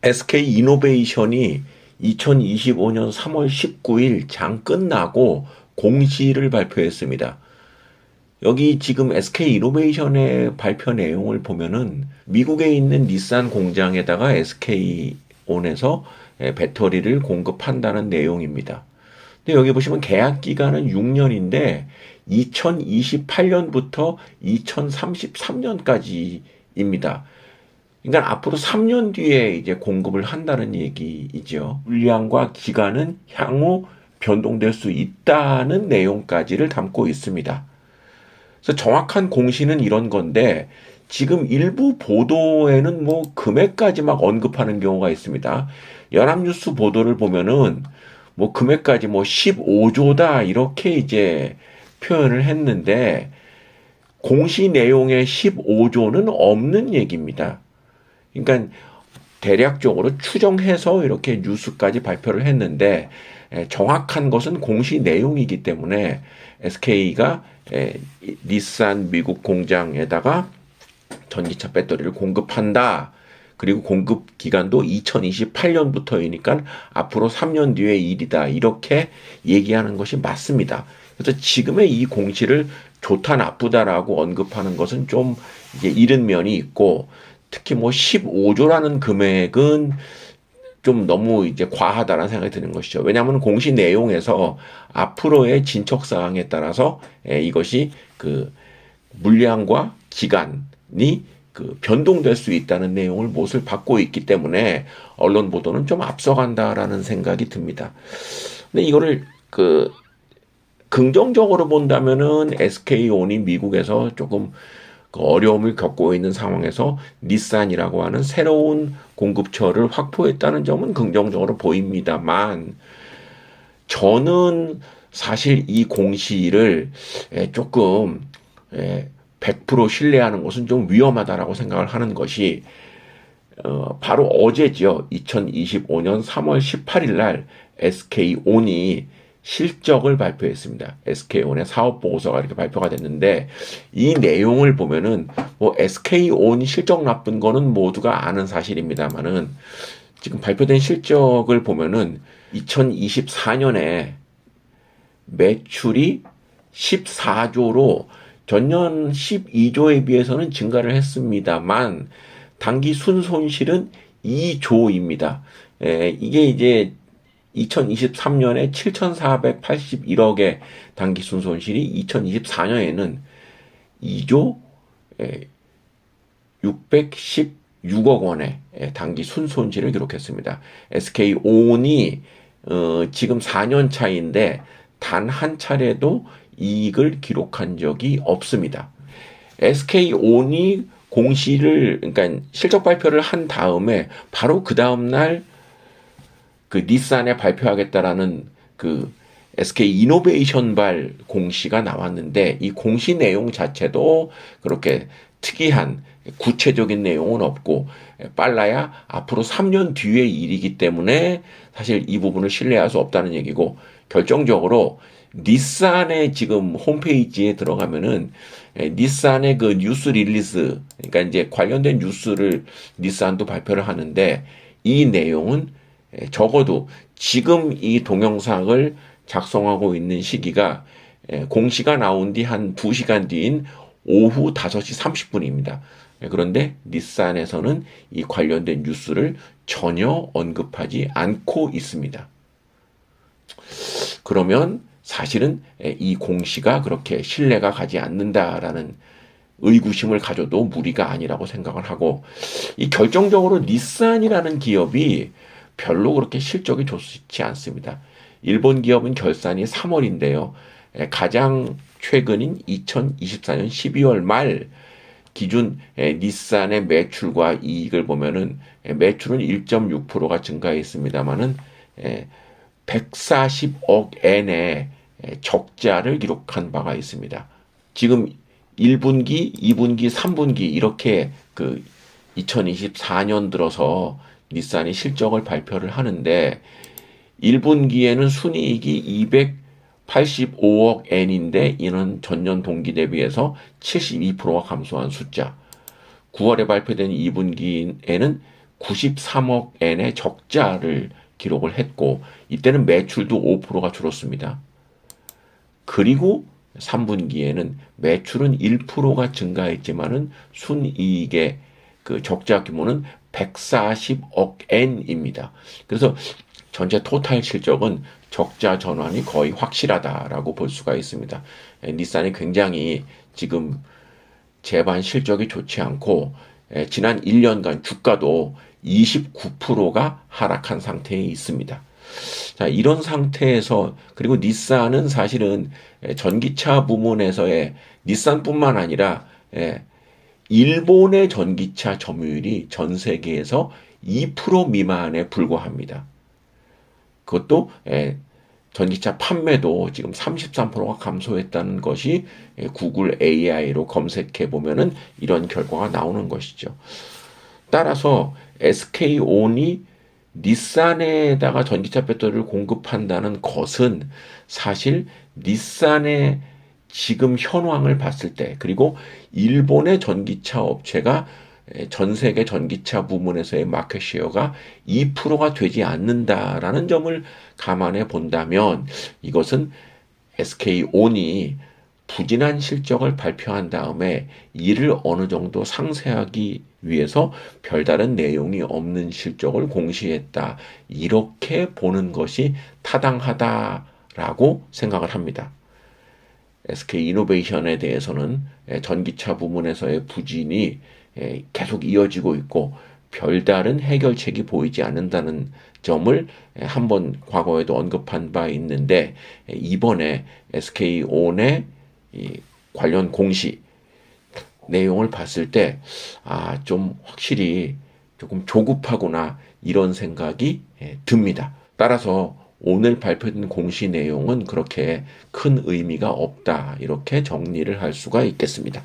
SK이노베이션이 2025년 3월 19일 장 끝나고 공시를 발표했습니다. 여기 지금 SK이노베이션의 발표 내용을 보면은 미국에 있는 닛산 공장에다가 SK온에서 배터리를 공급한다는 내용입니다. 근데 여기 보시면 계약 기간은 6년인데 2028년부터 2033년까지입니다. 그러니까 앞으로 3년 뒤에 이제 공급을 한다는 얘기이죠. 물량과 기간은 향후 변동될 수 있다는 내용까지를 담고 있습니다. 그래서 정확한 공시는 이런 건데 지금 일부 보도에는 뭐 금액까지 막 언급하는 경우가 있습니다. 연합뉴스 보도를 보면은 뭐 금액까지 뭐 15조다 이렇게 이제 표현을 했는데 공시 내용에 15조는 없는 얘기입니다. 그러니까 대략적으로 추정해서 이렇게 뉴스까지 발표를 했는데 정확한 것은 공시 내용이기 때문에 SK가 닛산 미국 공장에다가 전기차 배터리를 공급한다. 그리고 공급 기간도 2028년부터이니까 앞으로 3년 뒤의 일이다. 이렇게 얘기하는 것이 맞습니다. 그래서 지금의 이 공시를 좋다 나쁘다라고 언급하는 것은 좀 이제 이른 면이 있고 특히 뭐 15조라는 금액은 좀 너무 이제 과하다라는 생각이 드는 것이죠. 왜냐하면 공시 내용에서 앞으로의 진척 사항에 따라서 이것이 그 물량과 기간이 그 변동될 수 있다는 내용을 못을 받고 있기 때문에 언론 보도는 좀 앞서간다라는 생각이 듭니다. 근데 이거를 그 긍정적으로 본다면은 SK온이 미국에서 조금 어려움을 겪고 있는 상황에서 닛산이라고 하는 새로운 공급처를 확보했다는 점은 긍정적으로 보입니다만 저는 사실 이 공시를 조금 100% 신뢰하는 것은 좀 위험하다라고 생각을 하는 것이 바로 어제죠. 2025년 3월 18일 날 SK온이 실적을 발표했습니다. SK온의 사업보고서가 이렇게 발표가 됐는데 이 내용을 보면은 뭐 SK온이 실적 나쁜 거는 모두가 아는 사실입니다만은 지금 발표된 실적을 보면은 2024년에 매출이 14조로 전년 12조에 비해서는 증가를 했습니다만 당기 순손실은 2조입니다. 이게 이제 2023년에 7,481억의 당기 순손실이 2024년에는 2조 616억 원의 당기 순손실을 기록했습니다. SK온이 지금 4년 차인데 단 한 차례도 이익을 기록한 적이 없습니다. SK온이 공시를 그러니까 실적 발표를 한 다음에 바로 그 다음 날 그 닛산에 발표하겠다라는 그 SK이노베이션발 공시가 나왔는데 이 공시 내용 자체도 그렇게 특이한 구체적인 내용은 없고 빨라야 앞으로 3년 뒤의 일이기 때문에 사실 이 부분을 신뢰할 수 없다는 얘기고 결정적으로 닛산의 지금 홈페이지에 들어가면은 닛산의 그 뉴스 릴리스 그러니까 이제 관련된 뉴스를 닛산도 발표를 하는데 이 내용은 적어도 지금 이 동영상을 작성하고 있는 시기가 공시가 나온 뒤 한 2시간 뒤인 오후 5시 30분입니다. 그런데 닛산에서는 이 관련된 뉴스를 전혀 언급하지 않고 있습니다. 그러면 사실은 이 공시가 그렇게 신뢰가 가지 않는다라는 의구심을 가져도 무리가 아니라고 생각을 하고 이 결정적으로 닛산이라는 기업이 별로 그렇게 실적이 좋지 않습니다. 일본 기업은 결산이 3월인데요. 가장 최근인 2024년 12월 말 기준 닛산의 매출과 이익을 보면은 매출은 1.6%가 증가했습니다만은 140억 엔의 적자를 기록한 바가 있습니다. 지금 1분기, 2분기, 3분기 이렇게 그 2024년 들어서 닛산이 실적을 발표를 하는데 1분기에는 순이익이 285억 엔인데 이는 전년 동기 대비해서 72%가 감소한 숫자. 9월에 발표된 2분기에는 93억 엔의 적자를 기록을 했고 이때는 매출도 5%가 줄었습니다. 그리고 3분기에는 매출은 1%가 증가했지만은 순이익의 그 적자 규모는 140억 엔입니다. 그래서 전체 토탈 실적은 적자 전환이 거의 확실하다라고 볼 수가 있습니다. 닛산이 굉장히 지금 재반 실적이 좋지 않고 지난 1년간 주가도 29%가 하락한 상태에 있습니다. 자, 이런 상태에서 그리고 닛산은 사실은 전기차 부문에서의 닛산뿐만 아니라 일본의 전기차 점유율이 전 세계에서 2% 미만에 불과합니다. 그것도 전기차 판매도 지금 33%가 감소했다는 것이 구글 AI로 검색해 보면은 이런 결과가 나오는 것이죠. 따라서 SK온이 닛산에다가 전기차 배터리를 공급한다는 것은 사실 닛산의 지금 현황을 봤을 때 그리고 일본의 전기차 업체가 전 세계 전기차 부문에서의 마켓쉐어가 2%가 되지 않는다라는 점을 감안해 본다면 이것은 SK온이 부진한 실적을 발표한 다음에 이를 어느 정도 상쇄하기 위해서 별다른 내용이 없는 실적을 공시했다. 이렇게 보는 것이 타당하다라고 생각을 합니다. SK이노베이션에 대해서는 전기차 부문에서의 부진이 계속 이어지고 있고 별다른 해결책이 보이지 않는다는 점을 한번 과거에도 언급한 바 있는데 이번에 SK온의 관련 공시 내용을 봤을 때 좀 확실히 조금 조급하구나 이런 생각이 듭니다. 따라서 오늘 발표된 공시 내용은 그렇게 큰 의미가 없다 이렇게 정리를 할 수가 있겠습니다.